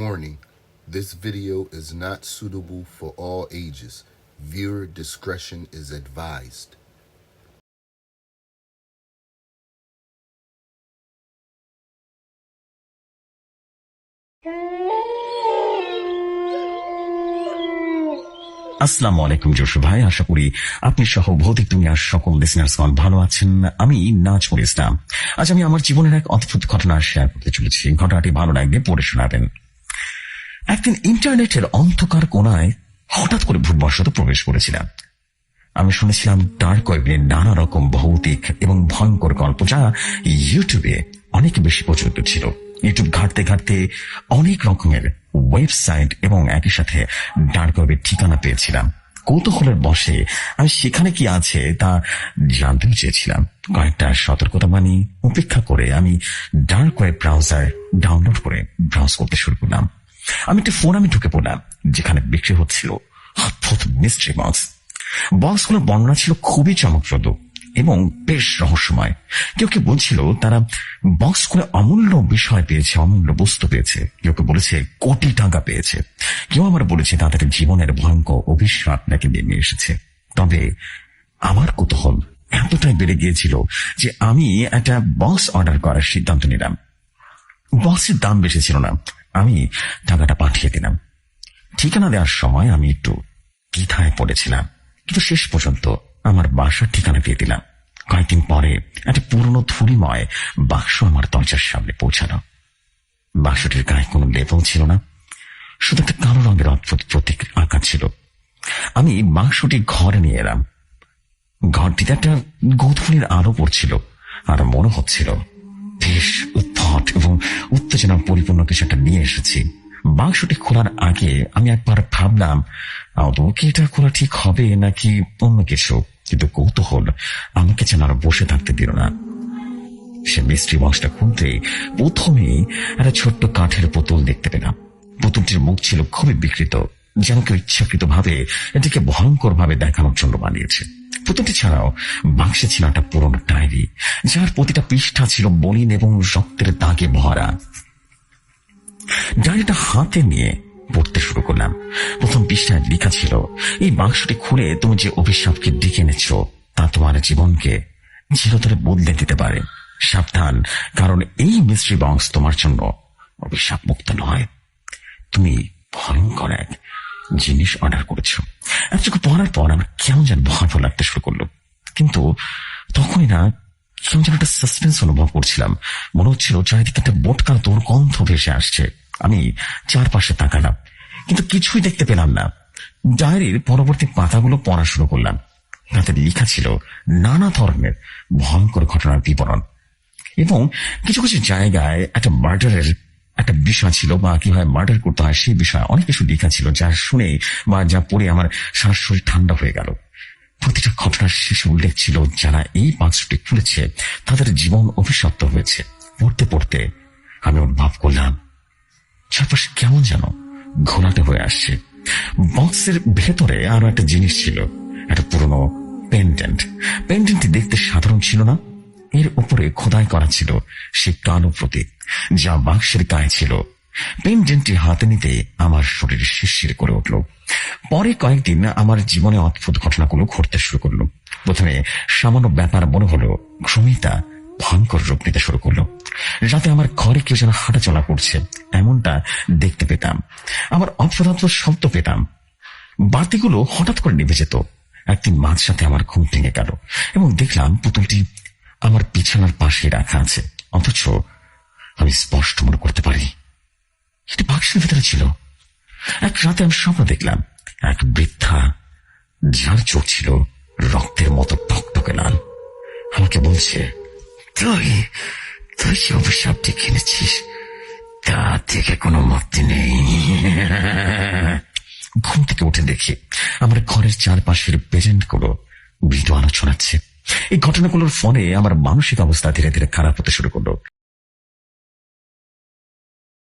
Warning, this video is not suitable for all ages. Viewer discretion is advised. আসসালামু আলাইকুম জোশু ভাই, আশা করি আপনি সহ ভৌতিক দুনিয়ার সকল লিসনার্সগণ ভালো আছেন। আমি নাজমুল ইসলাম। আজ আমি আমার জীবনের এক অদ্ভুত ঘটনা শেয়ার করতে চলেছি। ঘটনাটি ভালো লাগলে পড়ে শোনাবেন। একদিন ইন্টারনেটের অন্ধকার কোণায় হঠাৎ করে ভুলবশত প্রবেশ করেছিলাম। আমি শুনেছিলাম ডার্ক ওয়েবে নানা রকম ভৌতিক এবং ভয়ঙ্কর গল্প, যা ইউটিউবে অনেক বেশি প্রচলিত ছিল। ইউটিউব ঘাটতে ঘাটতে অনেক রকমের ওয়েবসাইট এবং একই সাথে ডার্ক ওয়েবের ঠিকানা পেয়েছিলাম। কৌতূহলের বশে আমি সেখানে কি আছে তা জানতেও চেয়েছিলাম। কয়েকটা সতর্কতাবাণী উপেক্ষা করে আমি ডার্ক ওয়েব ব্রাউজার ডাউনলোড করে ব্রাউজ করতে শুরু করলাম। আমি একটি ফোরামে ঢুকে পড়লাম, যেখানে বিক্রি হচ্ছিল অদ্ভুত মিস্ট্রি বক্স। বক্সগুলোর বর্ণনা ছিল খুবই চমকপ্রদ এবং বেশ রহস্যময়। কেউ কেউ বলছিল তারা বক্স খুলে অমূল্য বিষয় পেয়েছে, অমূল্য বস্তু পেয়েছে। কেউ কেউ বলেছে কোটি টাকা পেয়েছে। কেউ আবার বলেছে তাদের জীবনের ভয়ঙ্কর অভিশাপ নাকি নেমে এসেছে। তবে আমার কৌতূহল এতটাই বেড়ে গিয়েছিল যে আমি একটা বক্স অর্ডার করার সিদ্ধান্ত নিলাম। বক্সের দাম বেশি ছিল না, আমি টাকাটা পাঠিয়ে দিলাম। ঠিকানা দেওয়ার সময় আমি একটু দ্বিধায় পড়েছিলাম, কিন্তু শেষ পর্যন্ত আমার বাসার ঠিকানা দিয়ে দিলাম। কয়েকদিন পরে একটা পুরনো থুরিময় বাক্স আমার দরজার সামনে পৌঁছানো। বাক্সটির গায়ে কোনো লেবেল ছিল না, শুধু একটা কালো রঙের অদ্ভুত প্রতীক আঁকা ছিল। আমি বাক্সটি ঘরে নিয়ে এলাম। ঘরটিতে একটা গোধূলির আলো পড়ছিল, আর মনে হচ্ছিল বেশ উদ্ভট এবং উত্তেজনা পরিপূর্ণ কিছু একটা নিয়ে এসেছি। বাক্সটি খোলার আগে আমি একবার ভাবলাম আদৌ কি এটা খোলা ঠিক হবে নাকি অন্য কিছু, কিন্তু কৌতূহল আমাকে যেন আর বসে থাকতে দিল না। সে মিস্ট্রি বক্সটা খুলতেই প্রথমেই একটা ছোট্ট কাঠের পুতুল দেখতে পেলাম। পুতুলটির মুখ ছিল খুবই বিকৃত, যেন কেউ ইচ্ছাকৃত ভাবে এটিকে ভয়ঙ্কর ভাবে দেখানোর জন্য বানিয়েছে। পুতুলটি ছাড়াও বাক্সে ছিল একটা পুরনো ডায়েরি, যার প্রতিটা পৃষ্ঠা ছিল মলিন এবং রক্তের দাগে ভরা। ডায়েরিটা হাতে নিয়ে পড়তে শুরু করলাম। প্রথম পৃষ্ঠায় লেখা ছিল, এই বাক্সটি খুলে তুমি যে অভিশাপকে ডেকে এনেছ তা তোমার জীবনকে চিরতরে বদলে দিতে পারে। সাবধান, কারণ এই মিস্ট্রি বক্স তোমার জন্য অভিশাপ মুক্ত নয়। তুমি ভয়ঙ্কর এক জিনিস অর্ডার করেছ। এতটুকু পড়ার পর আমার কেমন যেন ভয় লাগতে শুরু করলো, কিন্তু তখনই না কেমন যেন একটা সাসপেন্স অনুভব করছিলাম। মনে হচ্ছিল চারিদিকে একটা বোটকার দুর্গন্ধ ভেসে আসছে। আমি চারপাশে তাকালাম, কিন্তু কিছুই দেখতে পেলাম না। ডায়েরির পরবর্তী পাতাগুলো পড়া শুরু করলাম। তাতে লেখা ছিল নানা ধরনের ভয়ঙ্কর ঘটনার বিবরণ, এবং কিছু কিছু জায়গায় একটা মার্ডারের একটা বিষয় ছিল, বা কিভাবে মার্ডার করতে হয় সেই বিষয়ে অনেক কিছু লেখা ছিল, যা শুনে বা যা পড়ে আমার সারা শরীর ঠান্ডা হয়ে গেল। প্রতিটা ঘটনার শেষে উল্লেখ ছিল যারা এই বাক্সটি খুলেছে তাদের জীবন অভিশপ্ত হয়েছে। পড়তে পড়তে আমি অনুভব করলাম চারপাশে কেমন যেন ঘোলাটে হয়ে আসছে। বক্সের ভেতরে আরো একটা জিনিস ছিল, একটা পুরনো পেন্ডেন্ট। পেন্ডেন্টটি দেখতে সাধারণ ছিল না, এর উপরে খোদাই করা ছিল সে কালো প্রতীক যা বাক্সের গায়ে ছিল। পেন্ডেন্টটি হাতে নিতে আমার শরীর শিরশির করে উঠল। পরে কয়েকদিন আমার জীবনে অদ্ভুত ঘটনাগুলো ঘটতে শুরু করলো। প্রথমে সামান্য ব্যাপার মনে হলো, ক্রমেই তা ভয়ঙ্কর রূপ নিতে শুরু করলো। রাতে আমার ঘরে কেউ যেন হাঁটাচলা করছে এমনটা দেখতে পেতাম। আমার অদ্ভুত শব্দ পেতাম। বাতিগুলো হঠাৎ করে নিভে যেত। একদিন মাঝরাতে আমার ঘুম ভেঙে গেল এবং দেখলাম পুতুলটি আমার বিছানার পাশে রাখা আছে, অথচ আমি স্পষ্ট মনে করতে পারি এটি বাক্সের ভেতরে ছিল। এক রাতে আমি স্বপ্ন দেখলাম এক বৃদ্ধা, যার চোখ ছিল রক্তের মতো টকটকে লাল, আমাকে বলছে, তুই তুই যে অভিশাপটি কিনেছিস তা থেকে কোনো মুক্তি নেই। ঘুম থেকে উঠে দেখি আমার ঘরের চারপাশের পেজেন্টগুলো মৃদু আলো ছড়াচ্ছে। এই ঘটনাগুলোর ফলে আমার মানসিক অবস্থা ধীরে ধীরে খারাপ হতে শুরু করলো।